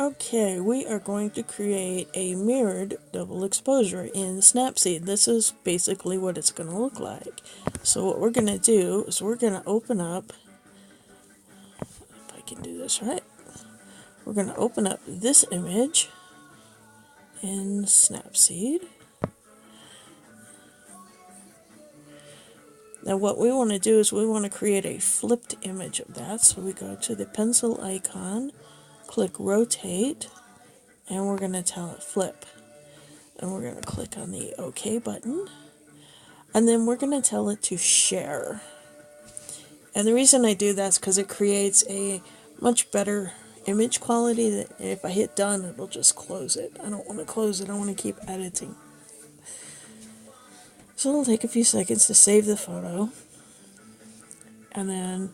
Okay, we are going to create a mirrored double exposure in Snapseed. This is basically what it's going to look like. So what we're going to do is we're going to open up, if I can do this right, we're going to open up this image in Snapseed. Now what we want to do is we want to create a flipped image of that. So we go to the pencil icon, click rotate, and we're going to tell it flip. And we're going to click on the OK button. And then we're going to tell it to share. And the reason I do that is because it creates a much better image quality that if I hit done, it'll just close it. I don't want to close it. I want to keep editing. So it'll take a few seconds to save the photo. And then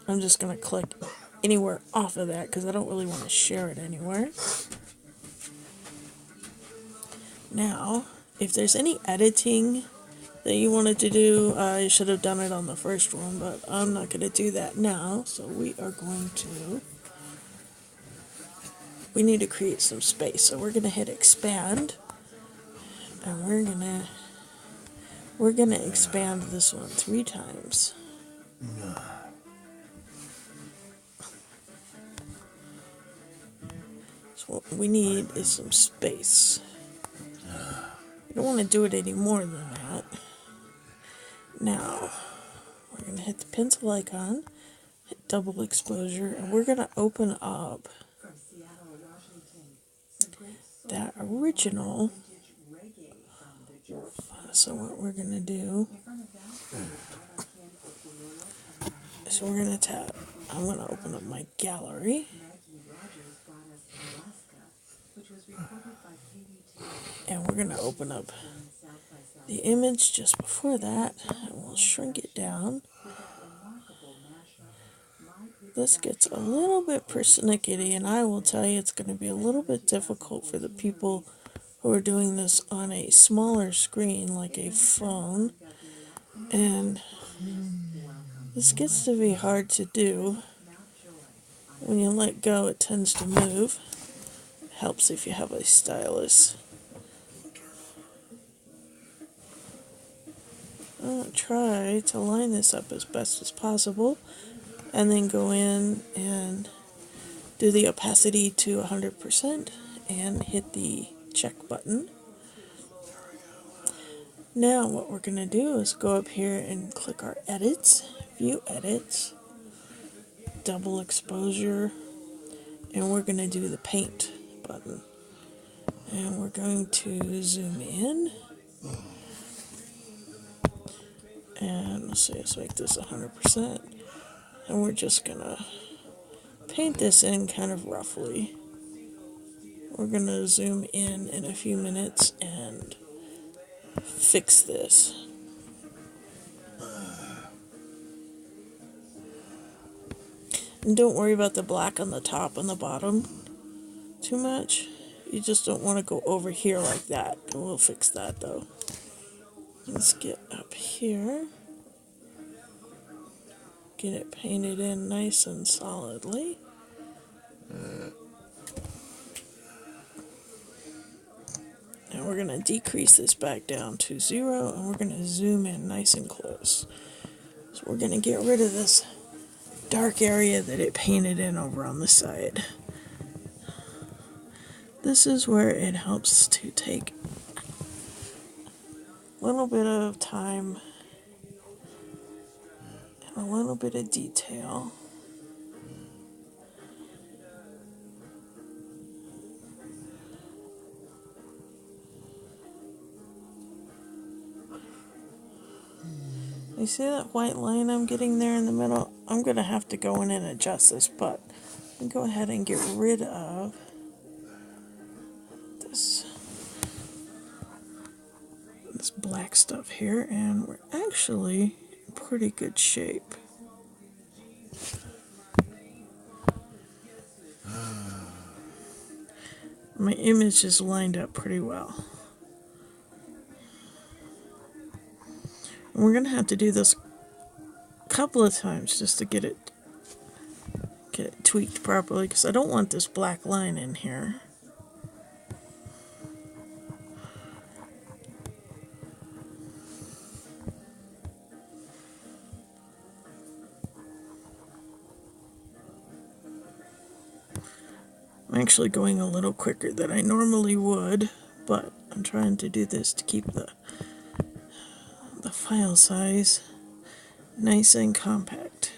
I'm just going to click anywhere off of that because I don't really want to share it anywhere. Now, if there's any editing that you wanted to do, you should have done it on the first one, but I'm not going to do that now. So we need to create some space. So we're going to hit expand, and we're going to expand this one 3 times. So what we need is some space. You don't want to do it any more than that. Now, we're going to hit the pencil icon, hit double exposure, and we're going to open up that original. So what we're going to do is we're going to tap, I'm going to open up my gallery. And we're going to open up the image just before that, and we'll shrink it down. This gets a little bit persnickety, and I will tell you it's going to be a little bit difficult for the people who are doing this on a smaller screen like a phone. And this gets to be hard to do. When you let go, it tends to move. It helps if you have a stylus. I'll try to line this up as best as possible, and then go in and do the opacity to 100% and hit the check button. Now what we're going to do is go up here and click our edits, view edits, double exposure, and we're going to do the paint button. And we're going to zoom in. And let's make this 100%. And we're just going to paint this in kind of roughly. We're going to zoom in a few minutes and fix this. And don't worry about the black on the top and the bottom too much. You just don't want to go over here like that. We'll fix that though. Let's get up here. Get it painted in nice and solidly. And we're going to decrease this back down to 0, and we're going to zoom in nice and close. So we're going to get rid of this dark area that it painted in over on the side. This is where it helps to take a little bit of time and a little bit of detail. You see that white line I'm getting there in the middle? I'm going to have to go in and adjust this, but I'll go ahead and get rid of this black stuff here, and we're actually in pretty good shape. My image is lined up pretty well. And we're going to have to do this a couple of times just to get it get it tweaked properly, because I don't want this black line in here. I'm actually going a little quicker than I normally would, but I'm trying to do this to keep the file size nice and compact.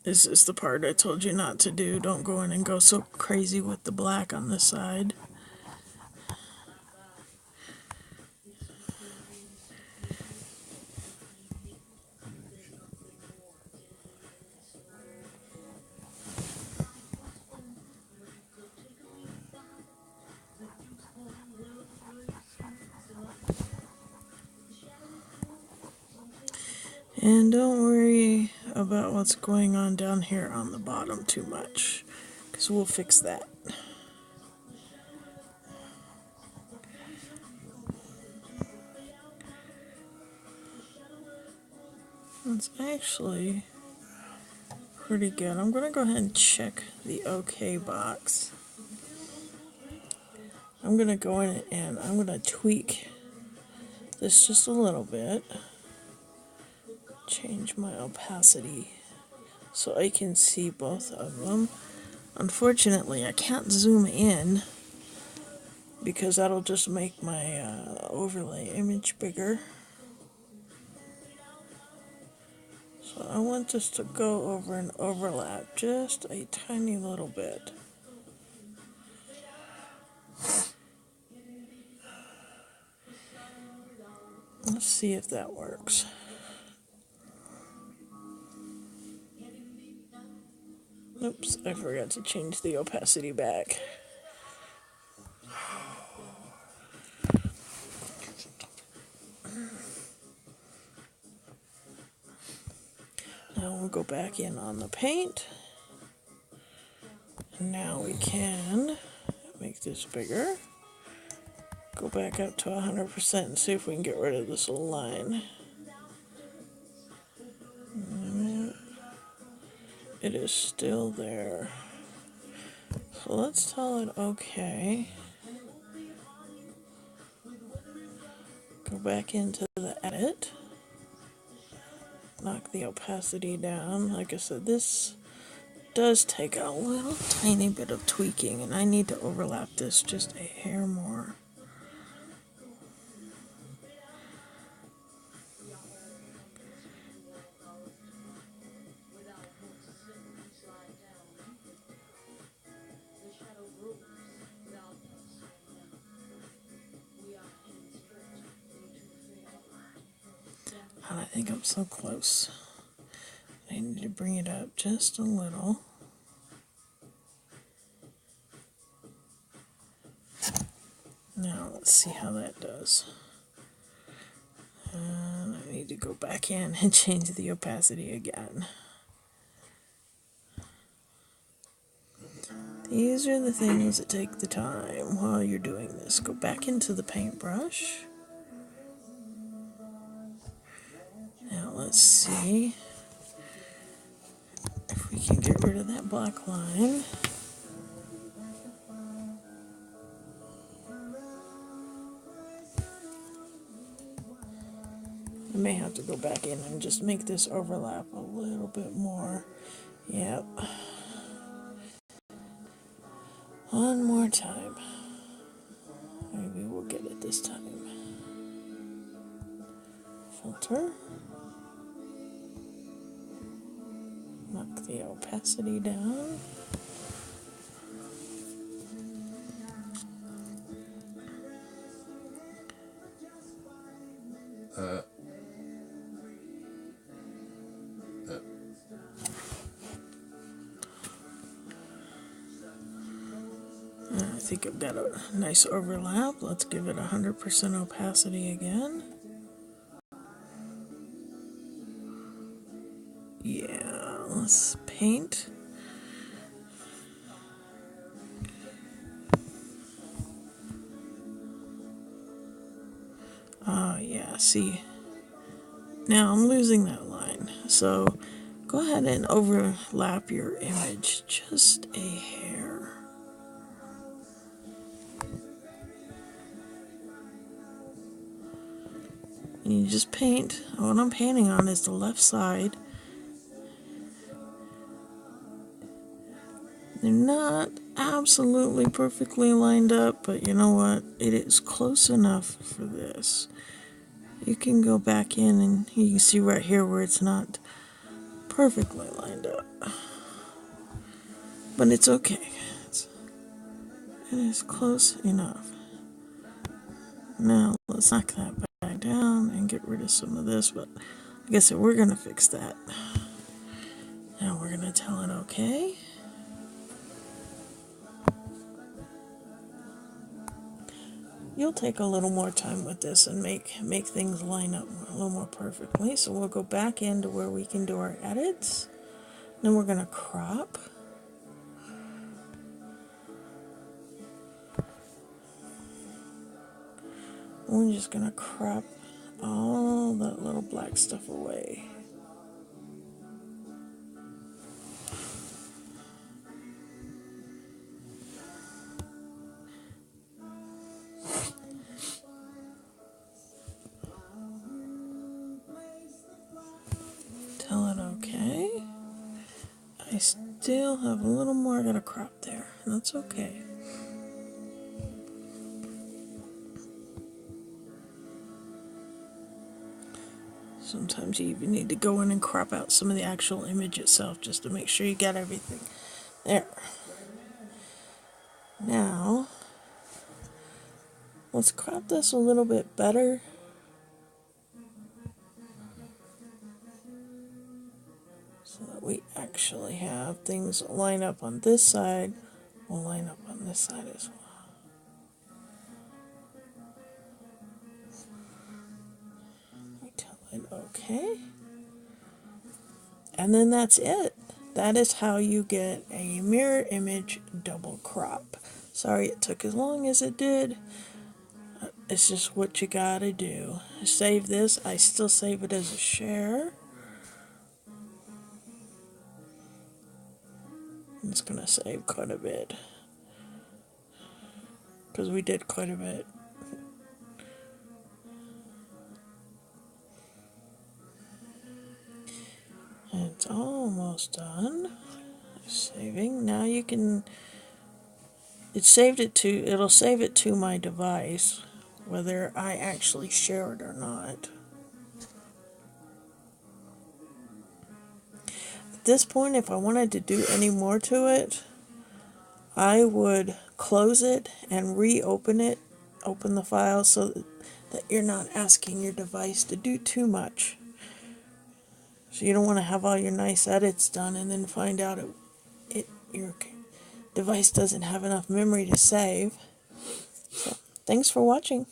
This is the part I told you not to do. Don't go in and go so crazy with the black on this side. And don't worry about what's going on down here on the bottom too much, because we'll fix that. That's actually pretty good. I'm going to go ahead and check the OK box. I'm going to go in and I'm going to tweak this just a little bit. Change my opacity so I can see both of them. Unfortunately, I can't zoom in because that'll just make my overlay image bigger. So I want this to go over and overlap just a tiny little bit. Let's see if that works. Oops, I forgot to change the opacity back. Now we'll go back in on the paint. And now we can make this bigger. Go back up to 100% and see if we can get rid of this little line. It is still there. So let's tell it OK. Go back into the edit. Knock the opacity down. Like I said, this does take a little tiny bit of tweaking, and I need to overlap this just a hair more. And I think I'm so close. I need to bring it up just a little. Now let's see how that does. And I need to go back in and change the opacity again. These are the things that take the time while you're doing this. Go back into the paintbrush. Now let's see if we can get rid of that black line. I may have to go back in and just make this overlap a little bit more. Yep. One more time. Maybe we'll get it this time. Filter. Knock the opacity down. I think I've got a nice overlap. Let's give it 100% opacity again. Yeah, let's paint. Yeah, see, now I'm losing that line. So go ahead and overlap your image just a hair. And you just paint. What I'm painting on is the left side. They're not absolutely perfectly lined up, but you know what? It is close enough for this. You can go back in and you can see right here where it's not perfectly lined up. But it's okay. It is close enough. Now let's knock that back down and get rid of some of this, but like I said, we're going to fix that. Now we're going to tell it okay. You'll take a little more time with this and make things line up a little more perfectly. So we'll go back into where we can do our edits. Then we're going to crop. We're just going to crop all that little black stuff away. Tell it okay. I still have a little more I gotta crop there. That's okay. Sometimes you even need to go in and crop out some of the actual image itself just to make sure you got everything there. Now, let's crop this a little bit better. So that we actually have things that line up on this side, will line up on this side as well. We tell it okay. And then that's it. That is how you get a mirror image double crop. Sorry it took as long as it did. It's just what you gotta do. Save this. I still save it as a share. It's gonna save quite a bit. Because we did quite a bit. And it's almost done. Saving. Now you can... it'll save it to my device, whether I actually share it or not. At this point, if I wanted to do any more to it, I would close it and reopen it, open the file so that you're not asking your device to do too much. So you don't want to have all your nice edits done and then find out your device doesn't have enough memory to save. So, thanks for watching.